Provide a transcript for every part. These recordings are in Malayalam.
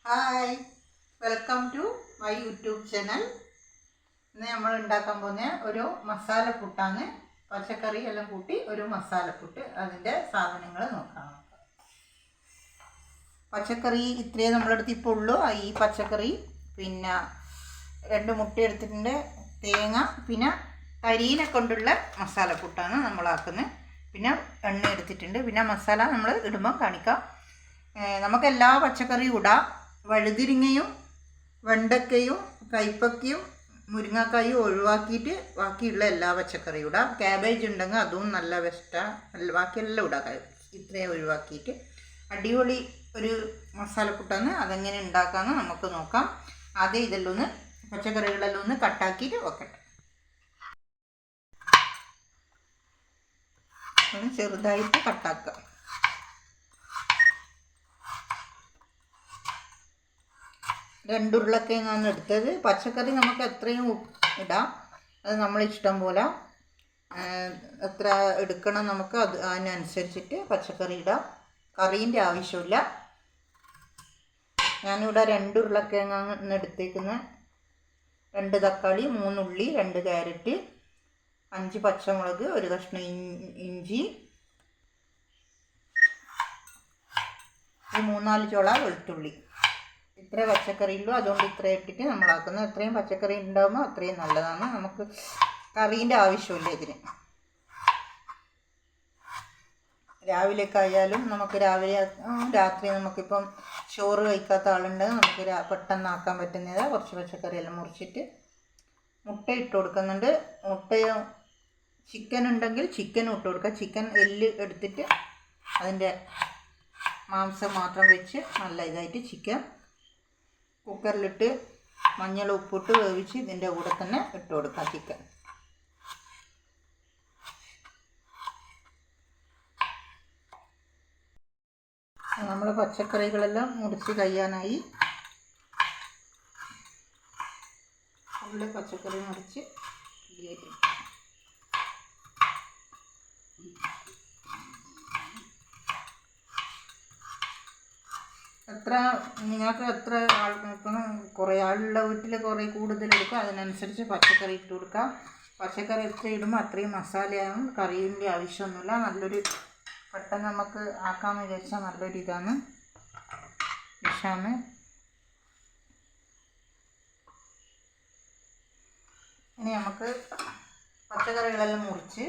Hi, welcome to my YouTube channel. ഇന്ന് നമ്മൾ ഉണ്ടാക്കാൻ പോകുന്ന ഒരു മസാലപ്പുട്ടാണ്. പച്ചക്കറി എല്ലാം കൂട്ടി ഒരു മസാലപ്പുട്ട്. അതിൻ്റെ സാധനങ്ങൾ നോക്കാം. പച്ചക്കറി ഇത്രയേ നമ്മളെടുത്ത് ഇപ്പോൾ ഉള്ളൂ. ഈ പച്ചക്കറി, പിന്നെ 2 മുട്ട എടുത്തിട്ടുണ്ട്, തേങ്ങ, പിന്നെ കരിയിനെ കൊണ്ടുള്ള മസാലപ്പുട്ടാണ് നമ്മളാക്കുന്നത്. പിന്നെ എണ്ണ എടുത്തിട്ടുണ്ട്. പിന്നെ മസാല നമ്മൾ ഇടുമ്പോൾ കാണിക്കാം. നമുക്ക് എല്ലാ പച്ചക്കറിയും ഇടാം. വഴുതിരിങ്ങയും വെണ്ടക്കയും കൈപ്പക്കയും മുരിങ്ങക്കായും ഒഴിവാക്കിയിട്ട് ബാക്കിയുള്ള എല്ലാ പച്ചക്കറിയും ഇടാം. ക്യാബേജ് ഉണ്ടെങ്കിൽ അതും നല്ല ബെസ്റ്റാണ്. ബാക്കിയെല്ലാം ഇടാം. ഇത്രയും ഒഴിവാക്കിയിട്ട് അടിപൊളി ഒരു മസാലപ്പുട്ടാണ്. അതെങ്ങനെ ഉണ്ടാക്കാമെന്ന് നമുക്ക് നോക്കാം. ആദ്യം ഇതെല്ലാം ഒന്ന് പച്ചക്കറികളെല്ലാം ഒന്ന് കട്ടാക്കിയിട്ട് വെക്കട്ടെ. ഒന്ന് ചെറുതായിട്ട് കട്ടാക്കുക. രണ്ടുരുളക്കിഴങ്ങാണ് എടുത്തത്. പച്ചക്കറി നമുക്ക് എത്രയും ഇടാം, അത് നമ്മളിഷ്ടം പോലെ. എത്ര എടുക്കണം നമുക്ക് അതിനനുസരിച്ചിട്ട് പച്ചക്കറി ഇടാം. കറീൻ്റെ ആവശ്യമില്ല. ഞാനിവിടെ 2 ഉരുളക്കിഴങ്ങാണ് എടുത്തേക്കുന്നത്. 2 തക്കാളി, 3 ഉള്ളി, 2 ക്യാരറ്റ്, 5 പച്ചമുളക്, 1 കഷ്ണം ഇഞ്ചി, 3-4 ചുള വെളുത്തുള്ളി. ഇത്ര പച്ചക്കറിയുള്ളൂ. അതുകൊണ്ട് ഇത്ര ഇട്ടിട്ട് നമ്മളാക്കുന്നത്. എത്രയും പച്ചക്കറി ഉണ്ടാകുമ്പോൾ അത്രയും നല്ലതാണ്. നമുക്ക് കറീൻ്റെ ആവശ്യമില്ല ഇതിന്. രാവിലേക്കായാലും നമുക്ക് രാത്രി നമുക്കിപ്പം ചോറ് കഴിക്കാത്ത ആളുണ്ടെങ്കിൽ നമുക്ക് പെട്ടെന്ന് ആക്കാൻ പറ്റുന്നത്. കുറച്ച് പച്ചക്കറിയെല്ലാം മുറിച്ചിട്ട് മുട്ട ഇട്ട് കൊടുക്കുന്നുണ്ട്. മുട്ടയും ചിക്കൻ ഉണ്ടെങ്കിൽ ചിക്കനും ഇട്ട് കൊടുക്കുക. ചിക്കൻ എല്ല് എടുത്തിട്ട് അതിൻ്റെ മാംസം മാത്രം വെച്ച് നല്ല ഇതായിട്ട് ചിക്കൻ കുക്കറിലിട്ട് മഞ്ഞൾ ഉപ്പിട്ട് വേവിച്ച് ഇതിൻ്റെ കൂടെ തന്നെ ഇട്ട് കൊടുക്കാം ചിക്കൻ. നമ്മൾ പച്ചക്കറികളെല്ലാം മുറിച്ച് കഴിയാനായി. ഉള്ള പച്ചക്കറി മുറിച്ച് നിങ്ങൾക്ക് എത്ര ആൾ നോക്കണം. കുറേ ആളുള്ള വീട്ടിൽ കുറേ കൂടുതലെടുക്കുക. അതിനനുസരിച്ച് പച്ചക്കറി ഇട്ട് കൊടുക്കുക. പച്ചക്കറി എത്ര ഇടുമ്പോൾ അത്രയും മസാലയാകും. കറീൻ്റെ ആവശ്യമൊന്നുമില്ല. നല്ലൊരു പെട്ടെന്ന് നമുക്ക് ആക്കാമെന്ന് വിചാരിച്ചാൽ നല്ലൊരു ഇതാണ്, ഡിഷാണ്. ഇനി നമുക്ക് പച്ചക്കറികളെല്ലാം മുറിച്ച്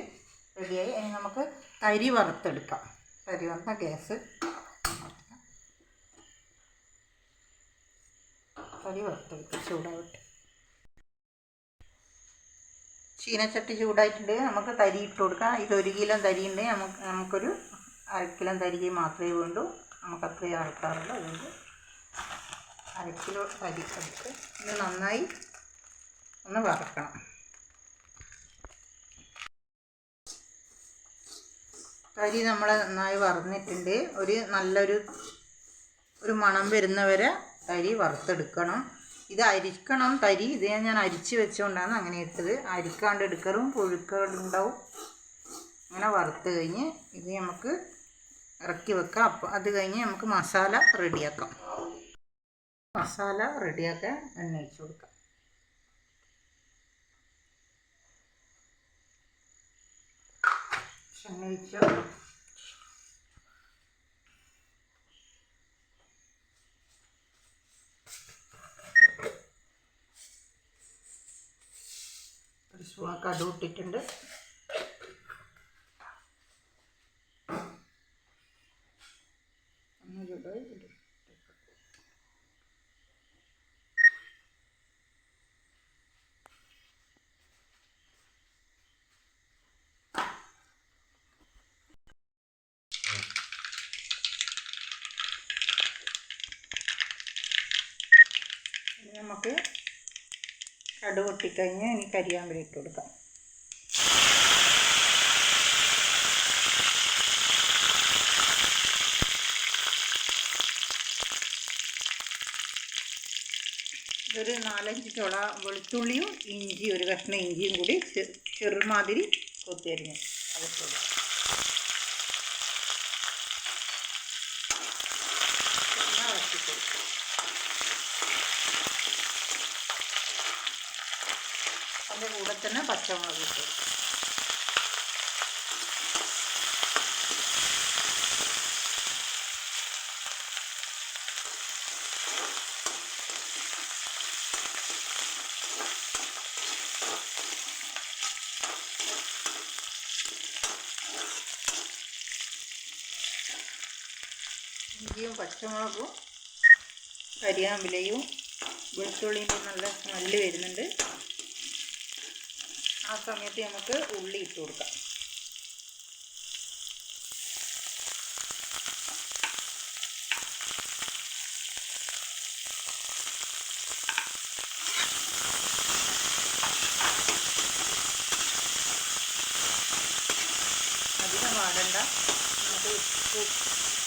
റെഡിയായി. ഇനി നമുക്ക് തരി വറുത്തെടുക്കാം. തരി വറുത്ത ഗ്യാസ് തരി വറുത്തെടുക്കാം. ചൂടായിട്ട് ചീനച്ചട്ടി ചൂടായിട്ടുണ്ട്. നമുക്ക് തരി ഇട്ട് കൊടുക്കാം. ഇത് 1 കിലോ തരി ഉണ്ട്. നമുക്കൊരു 1/2 കിലോ തരി മാത്രമേ വേണ്ടൂ. നമുക്ക് അത്രയും ആൾക്കാറുള്ളൂ. അതുകൊണ്ട് 1/2 കിലോ തരി എടുത്ത് ഇത് നന്നായി ഒന്ന് വറക്കണം. തരി നമ്മൾ നന്നായി വറന്നിട്ടുണ്ട്. നല്ലൊരു മണം വരുന്നവരെ തരി വറുത്തെടുക്കണം. ഇത് അരിക്കണം തരി. ഇത് ഞാൻ അരിച്ച് വെച്ചുകൊണ്ടാണ് അങ്ങനെ ഇട്ടത്. അരിക്കാണ്ട് എടുക്കറും പുഴുക്കളുണ്ടാവും. അങ്ങനെ വറുത്ത് കഴിഞ്ഞ് ഇത് നമുക്ക് ഇറക്കി വെക്കാം. അപ്പോൾ അത് കഴിഞ്ഞ് നമുക്ക് മസാല റെഡിയാക്കാം. മസാല റെഡിയാക്കാൻ എണ്ണ ഒഴിച്ച് കൊടുക്കാം. എണ്ണ ഒഴിച്ച് കടുക് ഇട്ടിട്ടുണ്ട്. നമുക്ക് കടുക് പൊട്ടിക്കഴിഞ്ഞ് ഇനി കരിയാമ്പല ഇട്ട് കൊടുക്കാം. ഇതൊരു 4-5 ചുള വെളുത്തുള്ളിയും ഇഞ്ചി, 1 കഷ്ണം ഇഞ്ചിയും കൂടി ചെറുമാതിരി കൊത്തിയരിഞ്ഞ് അതിട്ട് കൊടുക്കാം. ഇളക്കി കൊടുക്കും. അതിൻ്റെ കൂടെ തന്നെ പച്ചമുളക് ഇട്ട് കൊടുക്കും. ഇഞ്ചിയും പച്ചമുളകും കരിയാമ്പിലയും വെളുത്തുള്ളിൻ്റെ നല്ല സ്മെല്ല് വരുന്നുണ്ട്. ആ സമയത്ത് നമുക്ക് ഉള്ളി ഇട്ട് കൊടുക്കാം. അധികം വാടണ്ട, നമുക്ക് ഉപ്പ്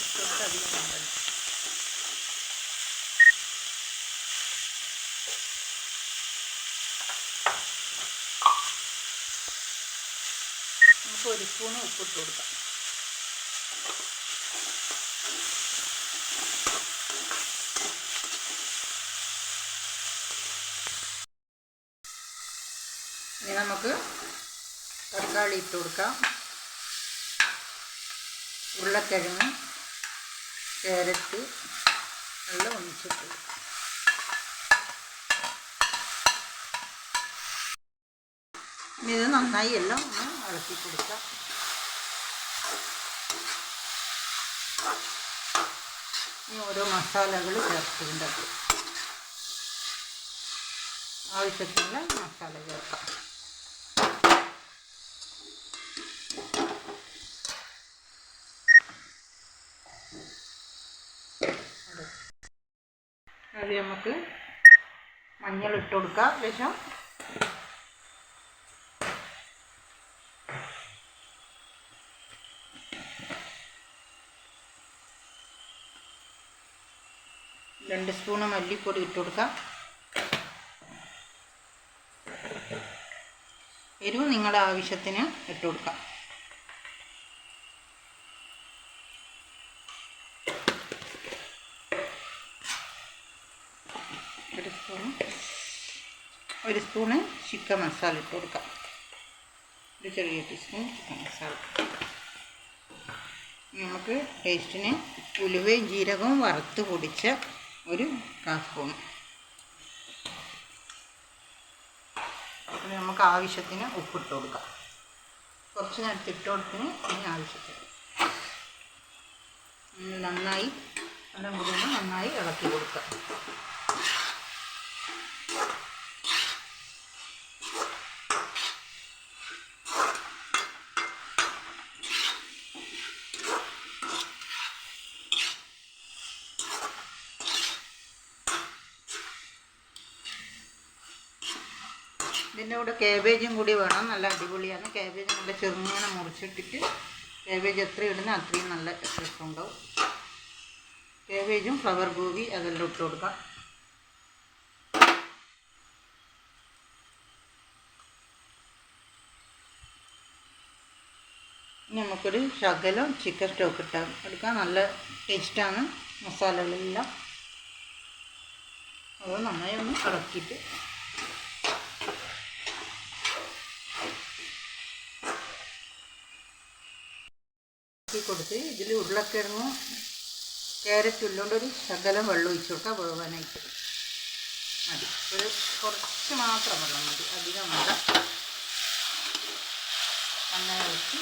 ഇട്ടിട്ട് അധികം വാടണ്ട. നമുക്ക് 1 സ്പൂൺ ഉപ്പിട്ട് കൊടുക്കാം. ഇനി നമുക്ക് തക്കാളി ഇട്ട് കൊടുക്കാം. ഉരുളക്കിഴങ്ങ്, ക്യാരറ്റ് എല്ലാം ഒന്നിച്ചിട്ട് കൊടുക്കാം. ഇനി ഇത് നന്നായി എല്ലാം ഒന്ന് ഇളക്കി കൊടുക്കാം. ഇനി ഓരോ മസാലകൾ ചേർത്തിട്ടുണ്ട്. ആവശ്യത്തിനുള്ള മസാല ചേർക്കാം. അതിൽ നമുക്ക് മഞ്ഞൾ ഇട്ട് കൊടുക്കാം. ശേഷം രണ്ട് സ്പൂണ് മല്ലിപ്പൊടി ഇട്ട് കൊടുക്കാം. എരിവ് നിങ്ങളുടെ ആവശ്യത്തിന് ഇട്ട് കൊടുക്കാം. ഒരു സ്പൂണ് ചിക്കൻ മസാല ഇട്ട് കൊടുക്കാം. ഒരു ചെറിയ ടീസ്പൂൺ ചിക്കൻ മസാല. നമുക്ക് ടേസ്റ്റിന് ഉലുവയും ജീരകവും വറുത്ത് പൊടിച്ച ഒരു 1/4 സ്പൂൺ. പിന്നെ നമുക്ക് ആവശ്യത്തിന് ഉപ്പിട്ട് കൊടുക്കാം. കുറച്ച് നേരത്തെ ഇട്ട് കൊടുത്തിന് ഇനി ആവശ്യത്തിന് നന്നായി എല്ലാം കൂടി നന്നായി ഇളക്കി കൊടുക്കാം. ഇതിൻ്റെ കൂടെ കാബേജും കൂടി വേണം. നല്ല അടിപൊളിയാണ്. കാബേജ് നല്ല ചെറുങ്ങനെ മുറിച്ചിട്ടിട്ട് കാബേജ് എത്ര ഇടുന്ന അത്രയും നല്ല രസമുണ്ടാവും. കാബേജും ഫ്ലവർ ഗോബി അതെല്ലാം ഇട്ട് കൊടുക്കാം. നമുക്കൊരു ശകലം ചിക്കൻ സ്റ്റോക്ക് ഇട്ടാൽ എടുക്കാം. നല്ല ടേസ്റ്റാണ് മസാലകളെല്ലാം. അത് നന്നായി ഒന്ന് ഇളക്കിയിട്ട് കൊടുത്ത് ഇതിൽ ഉരുളക്കിഴങ്ങും ക്യാരറ്റും ഇല്ലോണ്ട് ഒരു ശകലം വെള്ളം ഒഴിച്ച് കൊടുക്കാം. വേവാനായിട്ട് മതി. ഒരു കുറച്ച് മാത്രം വെള്ളം മതി, അധികം വേണ്ട. നന്നായി ഒഴിച്ച്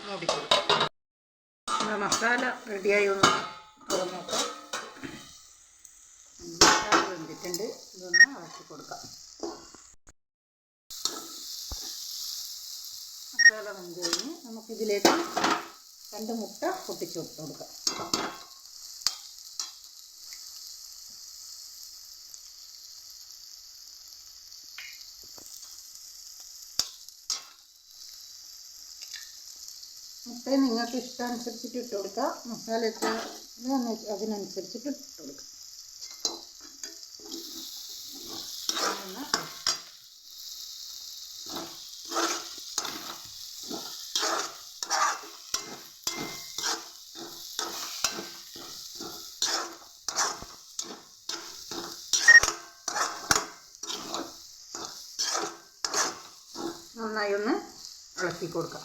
മൂടിക്കൊടുക്കും. മസാല റെഡിയായി ഒന്ന് തുറന്ന് നോക്കാം. മസാല വെന്തിട്ടുണ്ട്. ഇതൊന്ന് ഇളക്കി കൊടുക്കാം. മസാല വെന്ത് കഴിഞ്ഞ് നമുക്കിതിലേക്ക് 2 മുട്ട പൊട്ടിച്ച് കൊടുക്കാം. മുട്ട നിങ്ങൾക്ക് ഇഷ്ടാനുസരിച്ചിട്ട് ഇട്ട് കൊടുക്കാം. മസാല എത്ര അതിനനുസരിച്ചിട്ട് ഇട്ട് കൊടുക്കാം. നന്നായി ഒന്ന് ഇളക്കി കൊടുക്കാം.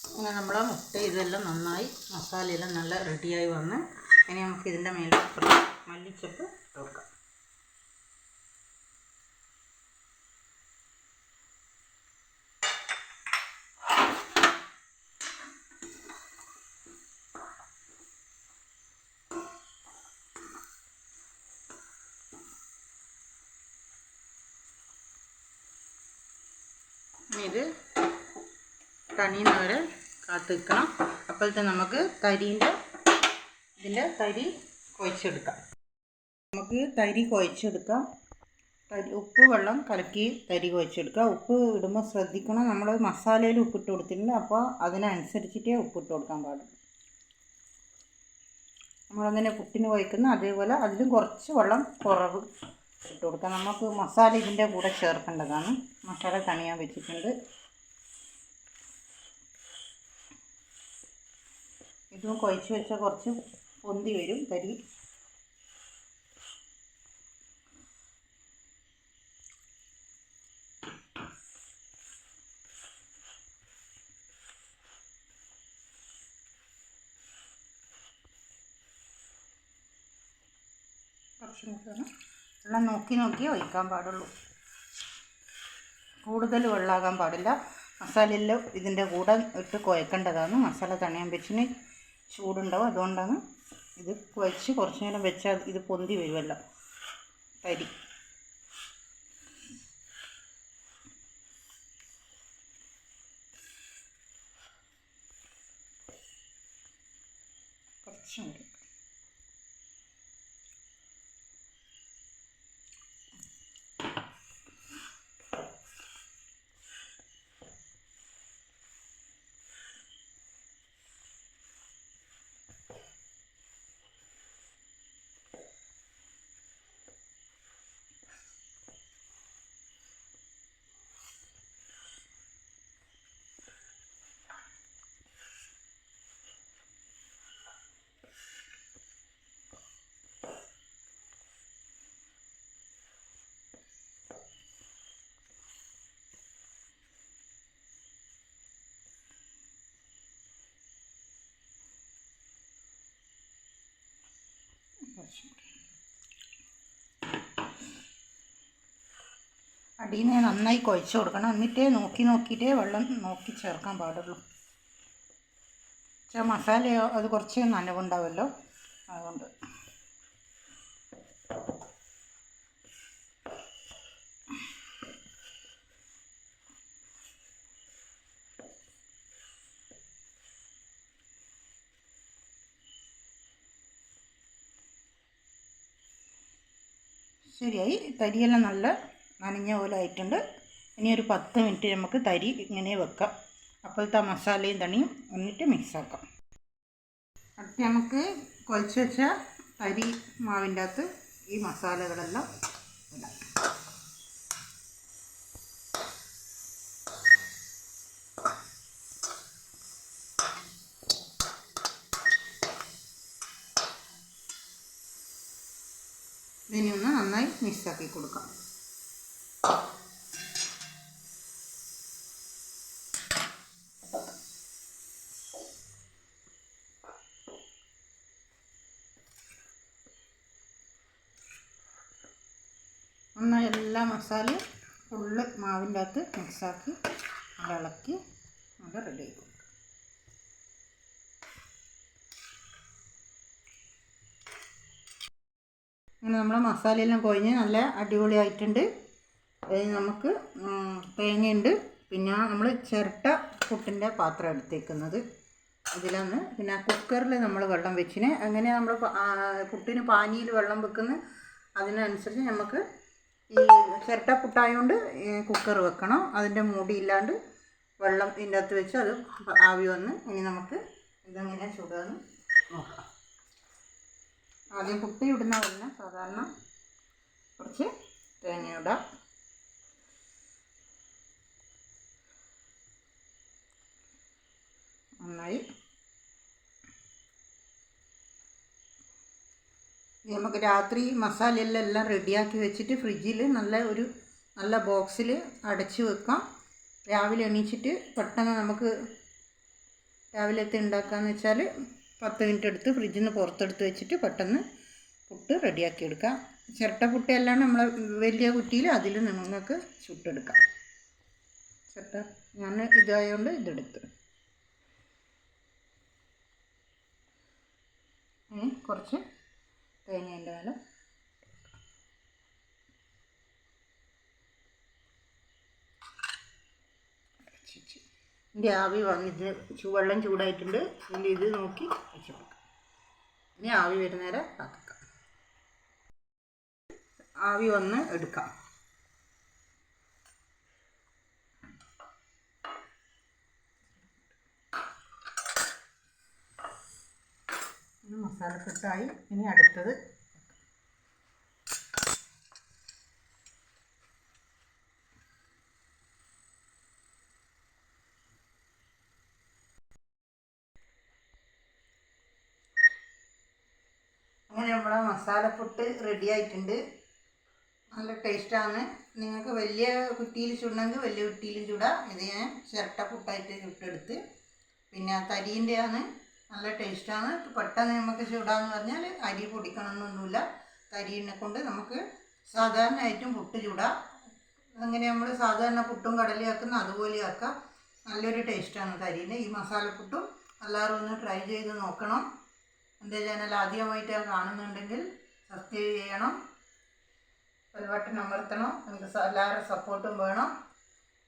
അങ്ങനെ നമ്മളെ മുട്ട ഇതെല്ലാം നന്നായി മസാലയെല്ലാം നല്ല റെഡിയായി വന്ന് ഇനി നമുക്ക് ഇതിൻ്റെ മേലെ മല്ലിച്ചപ്പ് കൊടുക്കാം. ഇത് തണിയുന്നവരെ കാത്തു നിൽക്കണം. അപ്പോഴത്തെ നമുക്ക് ഇതിൻ്റെ തരി കുഴച്ചെടുക്കാം. നമുക്ക് തരി കുഴച്ചെടുക്കാം. ഉപ്പ് വെള്ളം കലക്കി തരി കുഴച്ചെടുക്കാം. ഉപ്പ് ഇടുമ്പോൾ ശ്രദ്ധിക്കണം, നമ്മൾ മസാലയിൽ ഉപ്പിട്ട് കൊടുത്തിട്ടുണ്ട്, അപ്പോൾ അതിനനുസരിച്ചിട്ടേ ഉപ്പിട്ട് കൊടുക്കാൻ പാടുള്ളൂ. നമ്മളങ്ങനെ പുട്ടിന് കുഴക്കുന്ന അതേപോലെ അതിലും കുറച്ച് വെള്ളം കുറവ് ഇട്ട് കൊടുക്കാം. നമുക്ക് മസാല ഇതിൻ്റെ കൂടെ ചേർക്കേണ്ടതാണ്. മസാല തണിയാൻ വെച്ചിട്ടുണ്ട്. ഇതും കുഴച്ച് വെച്ചാൽ കുറച്ച് പൊന്തി വരും തരി. വെള്ളം നോക്കി ഒഴിക്കാൻ പാടുള്ളൂ. കൂടുതൽ വെള്ളമാകാൻ പാടില്ല. മസാലയെല്ലാം ഇതിൻ്റെ കൂടെ ഇട്ട് കുഴക്കേണ്ടതാണ്. മസാല തണിയാൻ വെച്ചിന് ചൂടുണ്ടാവും, അതുകൊണ്ടാണ് ഇത് കുഴച്ച് കുറച്ച് നേരം വെച്ചാൽ ഇത് പൊന്തി വരുമല്ലോ തരി. കുറച്ചും കൂടി അടിയിൽ നിന്ന് നന്നായി കുഴച്ച് കൊടുക്കണം. എന്നിട്ടേ നോക്കിയിട്ടേ വെള്ളം നോക്കി ചേർക്കാൻ പാടുള്ളൂ. മസാലയോ അത് കുറച്ച് നനവുണ്ടാവുമല്ലോ, അതുകൊണ്ട്. ശരിയായി. തരിയെല്ലാം നല്ല നനഞ്ഞ പോലെ ആയിട്ടുണ്ട്. ഇനി ഒരു 10 മിനിറ്റ് നമുക്ക് തരി ഇങ്ങനെ വെക്കാം. അപ്പോഴത്തെ മസാലയും തണിയും എന്നിട്ട് മിക്സാക്കാം. അടുത്ത് നമുക്ക് കുഴച്ച് വെച്ച തരി മാവിൻ്റെ അകത്ത് ഈ മസാലകളെല്ലാം ഇടാം. ഇതിനെ ഒന്ന് നന്നായി മിക്സാക്കി കൊടുക്കാം. നന്നായി എല്ലാ മസാലയും ഫുള്ള് മാവിൻ്റെ അകത്ത് മിക്സാക്കി അത് ഇളക്കി അത് റെഡി ആയി കൊടുക്കും. അങ്ങനെ നമ്മളെ മസാലയെല്ലാം കുഴഞ്ഞ് നല്ല അടിപൊളിയായിട്ടുണ്ട്. നമുക്ക് തേങ്ങയുണ്ട്, പിന്നെ നമ്മൾ ചിരട്ട പുട്ടിൻ്റെ പാത്രം എടുത്തേക്കുന്നത് ഇതിലാണ്. പിന്നെ കുക്കറിൽ നമ്മൾ വെള്ളം വെച്ചിന്. അങ്ങനെ നമ്മൾ പുട്ടിന് പാനിയിൽ വെള്ളം വെക്കുന്ന അതിനനുസരിച്ച് നമുക്ക് ഈ ചിരട്ട പുട്ടായതുകൊണ്ട് കുക്കർ വെക്കണം. അതിൻ്റെ മൂടി ഇല്ലാണ്ട് വെള്ളം ഇതിൻ്റെ അകത്ത് വെച്ച് അത് ആവി വന്ന് ഇനി നമുക്ക് ഇതെങ്ങനെ ചൂടാന്ന് നോക്കാം. ആദ്യം പുട്ട് ഇടുന്ന പോലെ സാധാരണ കുറച്ച് തേങ്ങ ഇടാം. നന്നായി നമുക്ക് രാത്രി മസാലയെല്ലാം റെഡിയാക്കി വെച്ചിട്ട് ഫ്രിഡ്ജിൽ നല്ല ബോക്സിൽ അടച്ച് വെക്കാം. രാവിലെ എണീച്ചിട്ട് പെട്ടെന്ന് നമുക്ക് രാവിലത്തെ ഉണ്ടാക്കാമെന്ന് വെച്ചാൽ 10 മിനിറ്റ് എടുത്ത് ഫ്രിഡ്ജിൽ നിന്ന് പുറത്തെടുത്ത് വെച്ചിട്ട് പെട്ടെന്ന് പുട്ട് റെഡിയാക്കി എടുക്കാം. ചിരട്ട പുട്ടയെല്ലാം നമ്മൾ വലിയ കുറ്റിയിൽ അതിൽ നിങ്ങൾക്ക് ചുട്ടെടുക്കാം. ചിരട്ട ഞാൻ ഇതായതുകൊണ്ട് ഇതെടുത്ത് ഇനി കുറച്ച് തേങ്ങേൻ്റെ മേലെ ഇതിൻ്റെ ആവി വന്നിട്ട് വെള്ളം ചൂടായിട്ടുണ്ട്. ഇതിൽ ഇത് നോക്കി വെച്ച് കൊടുക്കാം. ഇനി ആവി വരുന്നേരം കാക്കാം. ആവി വന്ന് എടുക്കാം. മസാലക്കൂട്ടായി. ഇനി അടുത്തത് അങ്ങനെ നമ്മളെ മസാലപ്പുട്ട് റെഡി ആയിട്ടുണ്ട്. നല്ല ടേസ്റ്റാണ്. നിങ്ങൾക്ക് വലിയ കുറ്റിയിൽ ചുടണമെങ്കിൽ വലിയ കുറ്റിയിൽ ചുടാം. ഇത് ഞാൻ ചിരട്ട പുട്ടായിട്ട് ചുട്ടെടുത്ത്. പിന്നെ തരീൻ്റെയാണ്. നല്ല ടേസ്റ്റാണ്. പെട്ടെന്ന് നമുക്ക് ചൂടാന്ന് പറഞ്ഞാൽ അരി പൊടിക്കണമെന്നൊന്നുമില്ല. തരീനെ കൊണ്ട് നമുക്ക് സാധാരണയായിട്ടും പുട്ട് ചൂടാം. അങ്ങനെ നമ്മൾ സാധാരണ പുട്ടും കടലയും ആക്കുന്ന അതുപോലെ ആക്കാം. നല്ലൊരു ടേസ്റ്റാണ് തരീൻ്റെ. ഈ മസാലപ്പുട്ടും എല്ലാവരും ഒന്ന് ട്രൈ ചെയ്ത് നോക്കണം. എൻ്റെ ചാനൽ ആദ്യമായിട്ട് കാണുന്നുണ്ടെങ്കിൽ സബ്സ്ക്രൈബ് ചെയ്യണം, ബെൽ ബട്ടൺ അമർത്തണം. എനിക്ക് എല്ലാവരുടെ സപ്പോർട്ടും വേണം.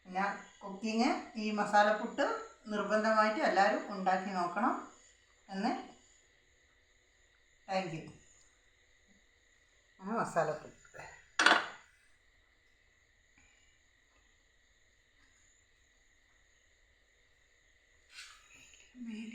പിന്നെ കുക്കിങ് ഈ മസാലപ്പുട്ട് നിർബന്ധമായിട്ട് എല്ലാവരും ഉണ്ടാക്കി നോക്കണം എന്ന്. Thank you. മസാലപ്പുട്ട് മേലെ